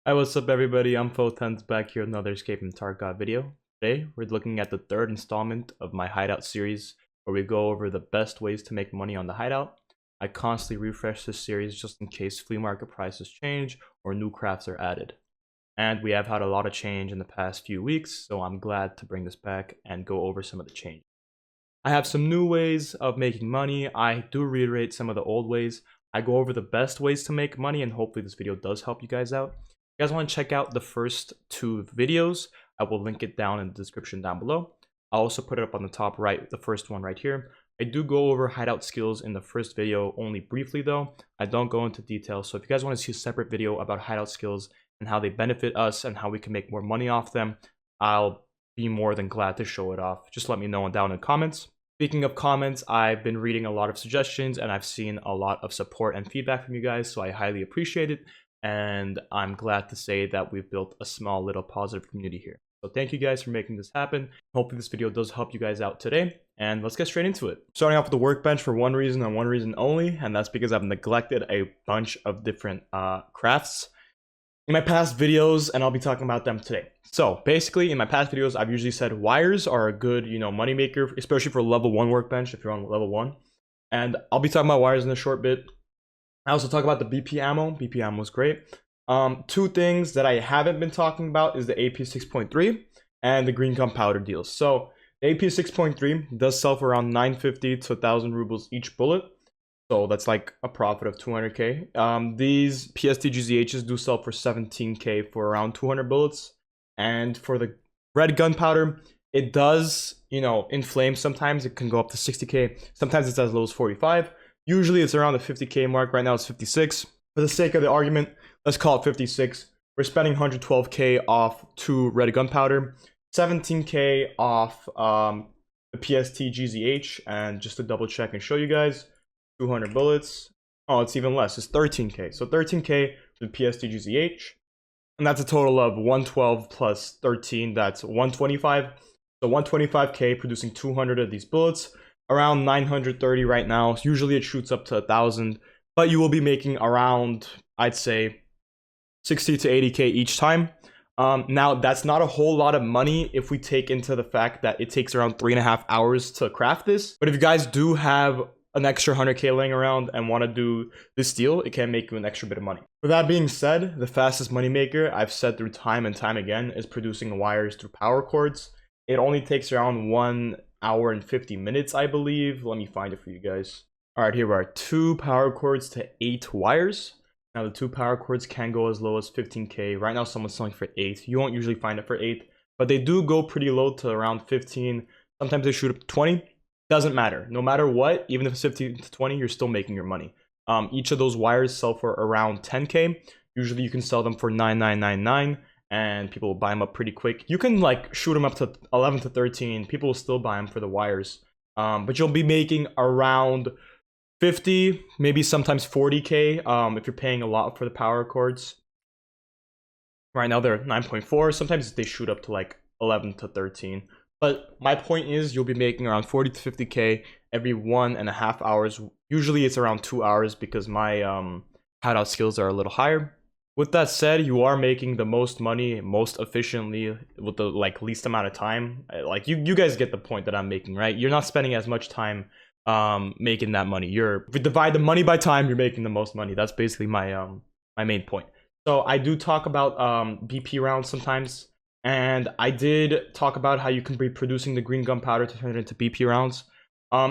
Hi, what's up everybody? I'm TridentZ back here with another Escape from Tarkov video. Today, we're looking at the third installment of my Hideout series, where we go over the best ways to make money on the Hideout. I constantly refresh this series just in case flea market prices change or new crafts are added. And we have had a lot of change in the past few weeks, so I'm glad to bring this back and go over some of the changes. I have some new ways of making money. I do reiterate some of the old ways. I go over the best ways to make money, and hopefully this video does help you guys out. If you guys want to check out the first two videos, I will link it down in the description down below. I'll also put it up on the top right, the first one right here. I do go over hideout skills in the first video only briefly though. I don't go into detail, so if you guys want to see a separate video about hideout skills and how they benefit us and how we can make more money off them, I'll be more than glad to show it off. Just let me know down in the comments. Speaking of comments, I've been reading a lot of suggestions and I've seen a lot of support and feedback from you guys, so I highly appreciate it. And I'm glad to say that we've built a small little positive community here. So thank you guys for making this happen. Hopefully this video does help you guys out today. And let's get straight into it. Starting off with the workbench for one reason and one reason only, and that's because I've neglected a bunch of different crafts in my past videos, and I'll be talking about them today. So basically, in my past videos, I've usually said wires are a good, money maker, especially for level 1 workbench if you're on level 1. And I'll be talking about wires in a short bit. I also talk about the BP ammo. BP ammo is great. Two things that I haven't been talking about is the AP 6.3 and the green gunpowder deals. So the AP 6.3 does sell for around 950 to 1,000 rubles each bullet. So that's like a profit of 200k. These PST-GZHs do sell for 17k for around 200 bullets. And for the red gunpowder, it does, inflame sometimes. It can go up to 60k. Sometimes it's as low as 45. Usually it's around the 50k mark. Right now it's 56. For the sake of the argument, let's call it 56. We're spending 112k off 2 red gunpowder, 17k off the PST-GZH, and just to double check and show you guys, 200 bullets. Oh, it's even less. It's 13k. So 13k for the PST-GZH, and that's a total of 112 plus 13. That's 125. So 125k producing 200 of these bullets. Around 930 right now. Usually it shoots up to 1,000, but you will be making around, I'd say, 60 to 80k each time. Now that's not a whole lot of money if we take into the fact that it takes around 3.5 hours to craft this. But if you guys do have an extra 100k laying around and want to do this deal, it can make you an extra bit of money. With that being said, the fastest money maker I've said through time and time again is producing wires through power cords. It only takes around 1 hour and 50 minutes, I believe. Let me find it for you guys. All right, here we are. 2 power cords to 8 wires. Now the 2 power cords can go as low as 15k. Right now someone's selling for 8. You won't usually find it for 8, but they do go pretty low to around 15. Sometimes they shoot up to 20. Doesn't matter. No matter what, even if it's 15 to 20, you're still making your money. Each of those wires sell for around 10k. Usually you can sell them for 9,999. And people will buy them up pretty quick. You can like shoot them up to 11 to 13. People will still buy them for the wires. But you'll be making around 50, maybe sometimes 40k if you're paying a lot for the power cords. Right now they're 9.4. Sometimes they shoot up to like 11 to 13. But my point is you'll be making around 40 to 50k every 1.5 hours. Usually it's around 2 hours because my hideout skills are a little higher. With that said, you are making the most money most efficiently with the least amount of time. Like you guys get the point that I'm making, right? You're not spending as much time making that money. If you divide the money by time, you're making the most money. That's basically my my main point. So I do talk about BP rounds sometimes, and I did talk about how you can be producing the green gunpowder to turn it into BP rounds.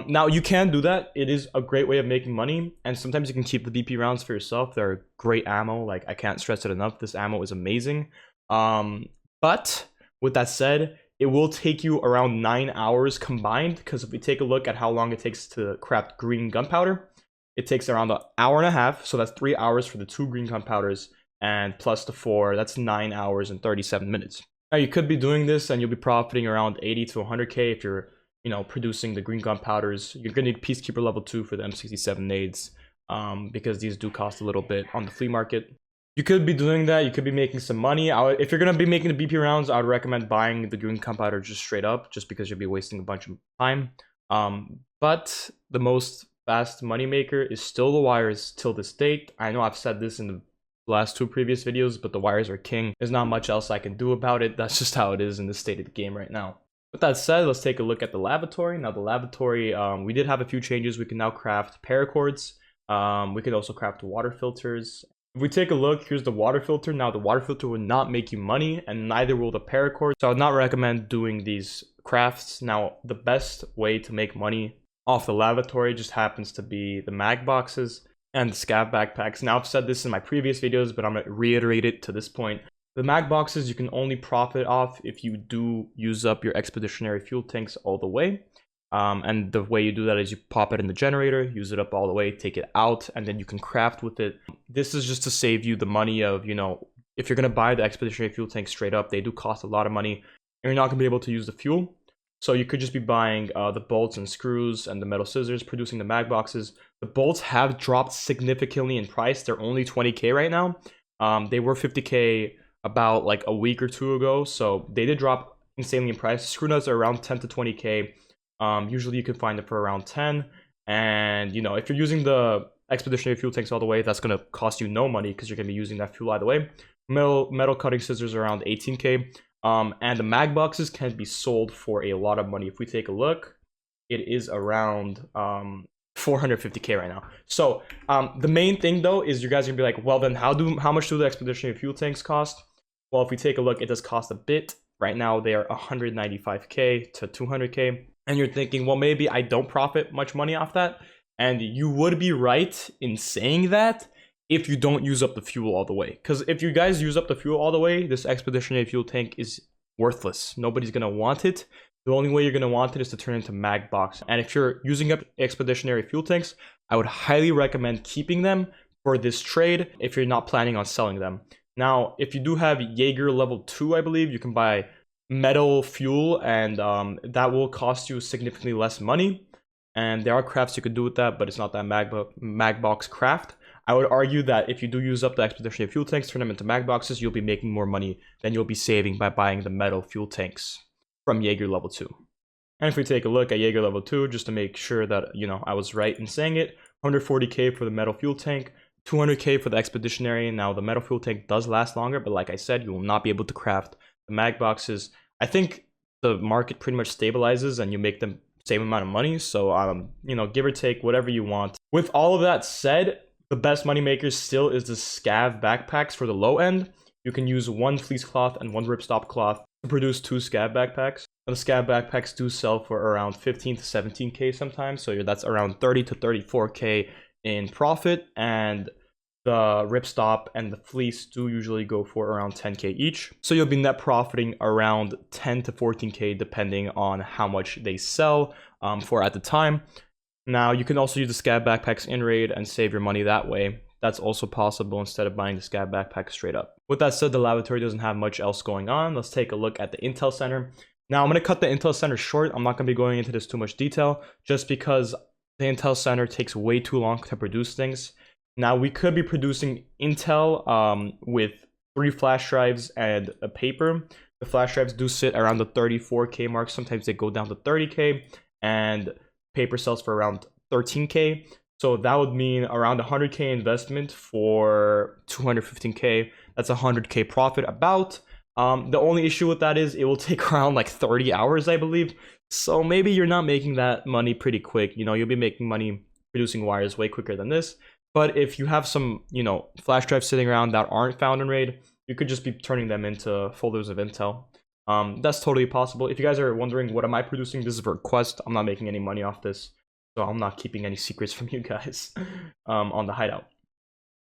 Now you can do that. It is a great way of making money, and sometimes you can keep the BP rounds for yourself. They're great ammo. Like, I can't stress it enough. This ammo is amazing. But with that said, it will take you around 9 hours combined, because if we take a look at how long it takes to craft green gunpowder, it takes around 1.5 hours. So that's 3 hours for the 2 green gunpowders, and plus the 4, that's 9 hours and 37 minutes. Now you could be doing this and you'll be profiting around 80 to 100k if you're producing the green gunpowders. You're gonna need Peacekeeper level 2 for the M67 nades, because these do cost a little bit on the flea market. You could be doing that. You could be making some money. If you're gonna be making the BP rounds, I would recommend buying the green gunpowder just straight up, just because you'll be wasting a bunch of time. But the most fast money maker is still the wires till this date. I know I've said this in the the last 2 previous videos, but the wires are king. There's not much else I can do about it. That's just how it is in the state of the game right now. With that said, let's take a look at the lavatory. Now the lavatory, we did have a few changes. We can now craft paracords. We can also craft water filters. If we take a look, here's the water filter. Now the water filter will not make you money, and neither will the paracord. So I would not recommend doing these crafts. Now the best way to make money off the lavatory just happens to be the mag boxes and the scav backpacks. Now I've said this in my previous videos, but I'm gonna reiterate it to this point. The mag boxes you can only profit off if you do use up your expeditionary fuel tanks all the way. And the way you do that is you pop it in the generator, use it up all the way, take it out, and then you can craft with it. This is just to save you the money of, you know, if you're going to buy the expeditionary fuel tank straight up, they do cost a lot of money, and you're not going to be able to use the fuel. So you could just be buying the bolts and screws and the metal scissors, producing the mag boxes. The bolts have dropped significantly in price. They're only 20k right now. They were 50k about like a week or 2 ago, so they did drop insanely in price. Screw nuts are around 10 to 20k. Usually you can find them for around 10, and you know, if you're using the expeditionary fuel tanks all the way, that's going to cost you no money because you're going to be using that fuel either way. Metal cutting scissors are around 18k, and the mag boxes can be sold for a lot of money. If we take a look, it is around 450k right now. So the main thing though is you guys are gonna be like, well then how much do the expeditionary fuel tanks cost? Well, if we take a look, it does cost a bit. Right now they are 195k to 200k, and you're thinking, well, maybe I don't profit much money off that. And you would be right in saying that if you don't use up the fuel all the way. Because if you guys use up the fuel all the way, this expeditionary fuel tank is worthless. Nobody's gonna want it. The only way you're gonna want it is to turn into mag box. And if you're using up expeditionary fuel tanks, I would highly recommend keeping them for this trade if you're not planning on selling them. Now, if you do have Jaeger level 2, I believe, you can buy metal fuel, and that will cost you significantly less money. And there are crafts you could do with that, but it's not that mag box craft. I would argue that if you do use up the expeditionary fuel tanks, turn them into mag boxes, you'll be making more money than you'll be saving by buying the metal fuel tanks from Jaeger level 2. And if we take a look at Jaeger level 2, just to make sure that, you know, I was right in saying it, 140k for the metal fuel tank, 200k for the expeditionary. Now the metal fuel tank does last longer, but like I said, you will not be able to craft the mag boxes. I think the market pretty much stabilizes and you make the same amount of money. So you know, give or take whatever you want. With all of that said, the best money maker still is the scav backpacks for the low end. You can use 1 fleece cloth and 1 ripstop cloth to produce 2 scav backpacks. And the scav backpacks do sell for around 15 to 17k sometimes, so that's around 30 to 34k in profit, and the ripstop and the fleece do usually go for around 10k each. So you'll be net profiting around 10 to 14k depending on how much they sell for at the time. Now you can also use the scav backpacks in raid and save your money that way. That's also possible instead of buying the scav backpack straight up. With that said, the lavatory doesn't have much else going on. Let's take a look at the Intel Center. Now I'm going to cut the Intel Center short. I'm not going to be going into this too much detail just because the Intel Center takes way too long to produce things. Now we could be producing Intel with 3 flash drives and a paper. The flash drives do sit around the 34k mark. Sometimes they go down to 30k, and paper sells for around 13k. So that would mean around 100k investment for 215k. That's 100k profit about. The only issue with that is it will take around like 30 hours, I believe. So maybe you're not making that money pretty quick. You know, you'll be making money producing wires way quicker than this. But if you have some, you know, flash drives sitting around that aren't found in RAID, you could just be turning them into folders of Intel. That's totally possible. If you guys are wondering what am I producing, this is for Quest. I'm not making any money off this, so I'm not keeping any secrets from you guys on the Hideout.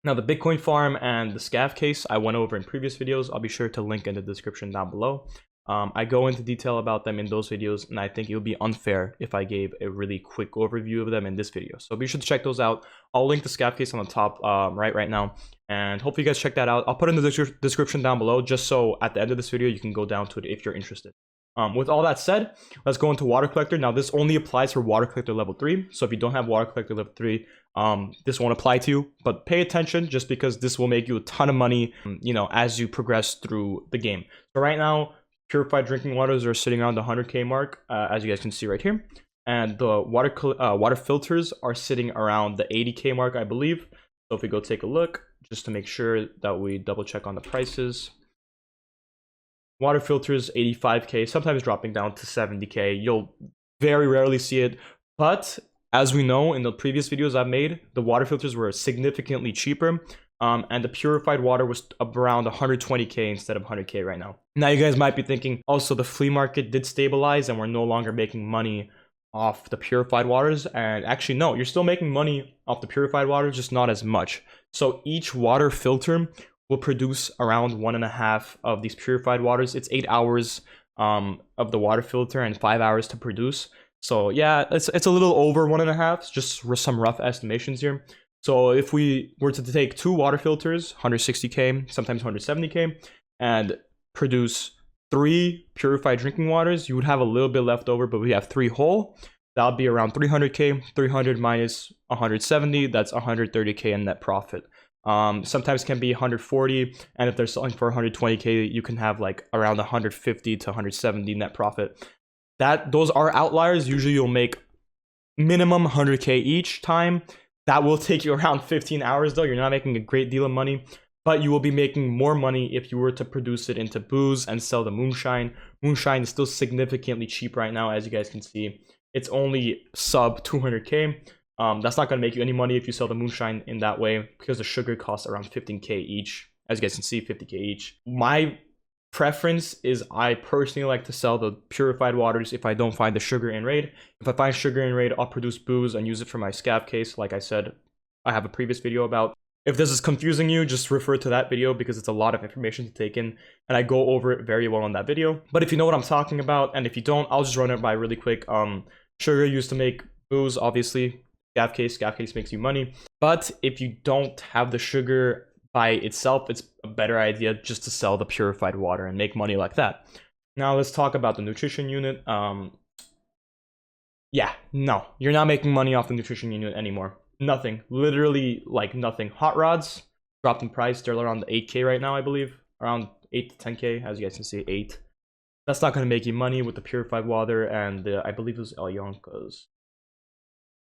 Now the Bitcoin farm and the scav case I went over in previous videos. I'll be sure to link in the description down below. I go into detail about them in those videos, and I think it would be unfair if I gave a really quick overview of them in this video. So be sure to check those out. I'll link the scav case on the top right now, and hopefully you guys check that out. I'll put it in the description down below, just so at the end of this video you can go down to it if you're interested. With all that said, let's go into water collector. Now this only applies for water collector level 3. So if you don't have water collector level 3, this won't apply to you, but pay attention just because this will make you a ton of money, you know, as you progress through the game. So right now, purified drinking waters are sitting around the 100k mark, as you guys can see right here. And the water filters are sitting around the 80k mark, I believe. So if we go take a look, just to make sure that we double check on the prices. Water filters 85k, sometimes dropping down to 70k. You'll very rarely see it, but as we know in the previous videos I've made, the water filters were significantly cheaper, and the purified water was around 120k instead of 100k right now. Now you guys might be thinking, also the flea market did stabilize and we're no longer making money off the purified waters. And actually no, you're still making money off the purified water, just not as much. So each water filter will produce around 1.5 of these purified waters. It's 8 hours of the water filter and 5 hours to produce. So yeah, it's a little over 1.5, just some rough estimations here. So if we were to take 2 water filters, 160k, sometimes 170k, and produce 3 purified drinking waters, you would have a little bit left over, but we have 3 whole. That'll be around 300k. 300 minus 170, that's 130k in net profit. Sometimes can be 140, and if they're selling for 120k, you can have like around 150 to 170 net profit. Those are outliers. Usually you'll make minimum 100k each time. That will take you around 15 hours though. You're not making a great deal of money, but you will be making more money if you were to produce it into booze and sell the moonshine. Moonshine is still significantly cheap right now, as you guys can see. It's only sub 200k. That's not going to make you any money if you sell the moonshine in that way, because the sugar costs around 15k each. As you guys can see, 50k each. My preference is I personally like to sell the purified waters if I don't find the sugar in raid. If I find sugar in raid, I'll produce booze and use it for my scav case, like I said I have a previous video about. If this is confusing you, just refer to that video because it's a lot of information to take in, and I go over it very well in that video. But if you know what I'm talking about, and if you don't, I'll just run it by really quick. Sugar used to make booze, obviously. Scav case makes you money. But if you don't have the sugar by itself, it's a better idea just to sell the purified water and make money like that. Now let's talk about the nutrition unit. Yeah, no, you're not making money off the nutrition unit anymore. Nothing, literally like nothing. Hot rods dropped in price. They're around 8k right now, I believe, around 8 to 10k, as you guys can see. 8. That's not going to make you money with the purified water, and I believe it was Alyonka's.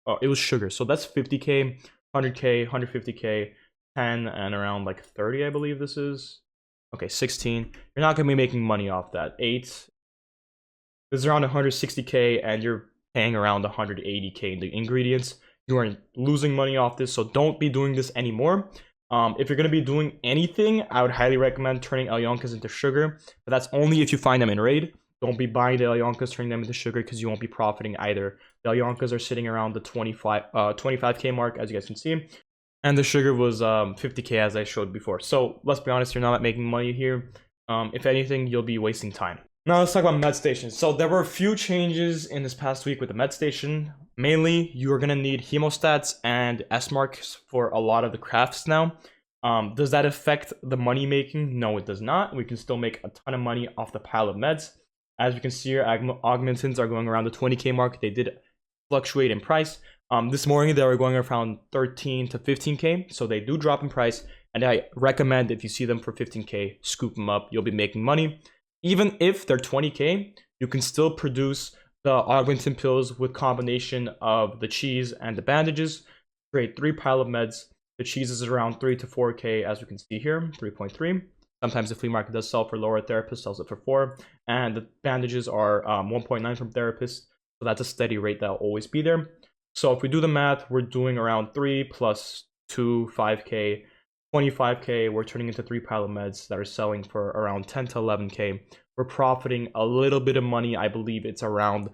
Oh, it was sugar. So that's 50k, 100k, 150k, 10, and around like 30, I believe this is. Okay, 16. You're not going to be making money off that. 8. This is around 160k, and you're paying around 180k in the ingredients. You are losing money off this, so don't be doing this anymore. If you're going to be doing anything, I would highly recommend turning Alyonkas into sugar, but that's only if you find them in raid. Don't be buying the Alyonkas, turning them into sugar, because you won't be profiting either. The Alyonkas are sitting around the 25k mark, as you guys can see, and the sugar was 50k, as I showed before. So let's be honest, you're not making money here. If anything, you'll be wasting time. Now let's talk about Medstation. So there were a few changes in this past week with the Medstation. Mainly, you are going to need hemostats and S-marks for a lot of the crafts now. Does that affect the money making? No, it does not. We can still make a ton of money off the pile of meds. As you can see here, augmentants are going around the 20k mark. They did fluctuate in price. This morning, they were going around 13 to 15k. So they do drop in price. And I recommend if you see them for 15k, scoop them up. You'll be making money. Even if they're 20k, you can still produce the augmentin pills with combination of the cheese and the bandages. Create 3 pile of meds. The cheese is around 3 to 4k, as you can see here, 3.3. Sometimes the flea market does sell for lower. Therapist sells it for 4. And the bandages are 1.9 from Therapist. So that's a steady rate that'll always be there. So if we do the math, we're doing around 3 plus 2, 5k, 25k. We're turning into 3 pile of meds that are selling for around 10 to 11k. We're profiting a little bit of money. I believe it's around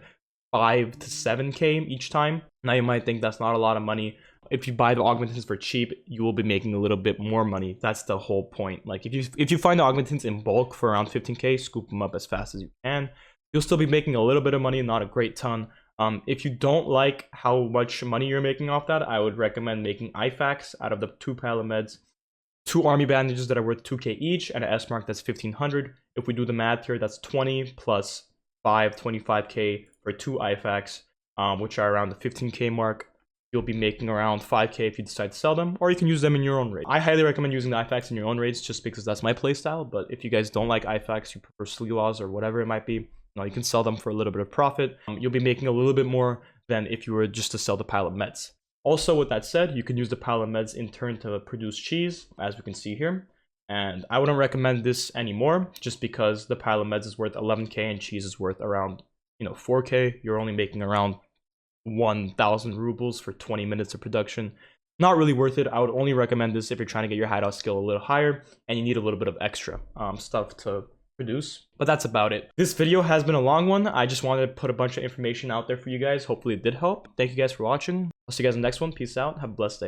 5 to 7k each time. Now you might think that's not a lot of money. If you buy the augmentants for cheap, you will be making a little bit more money. That's the whole point. Like if you find the augmentants in bulk for around 15k, scoop them up as fast as you can. You'll still be making a little bit of money, not a great ton. If you don't like how much money you're making off that, I would recommend making IFAKs out of the 2 pile of meds. 2 army bandages that are worth 2k each, and an S mark that's 1500. If we do the math here, that's 20 plus 5, 25k for 2 IFAKs, which are around the 15k mark. You'll be making around 5k if you decide to sell them, or you can use them in your own raid. I highly recommend using the IFAKs in your own raids just because that's my playstyle, but if you guys don't like IFAKs, you prefer Sleewaws or whatever it might be, you can sell them for a little bit of profit. You'll be making a little bit more than if you were just to sell the pile of meds. Also, with that said, you can use the pile of meds in turn to produce cheese, as we can see here. And I wouldn't recommend this anymore, just because the pile of meds is worth 11k and cheese is worth around, 4k. You're only making around 1,000 rubles for 20 minutes of production. Not really worth it. I would only recommend this if you're trying to get your hideout skill a little higher and you need a little bit of extra stuff to produce. But that's about it. This video has been a long one. I just wanted to put a bunch of information out there for you guys. Hopefully it did help. Thank you guys for watching. I'll see you guys in the next one. Peace out. Have a blessed day.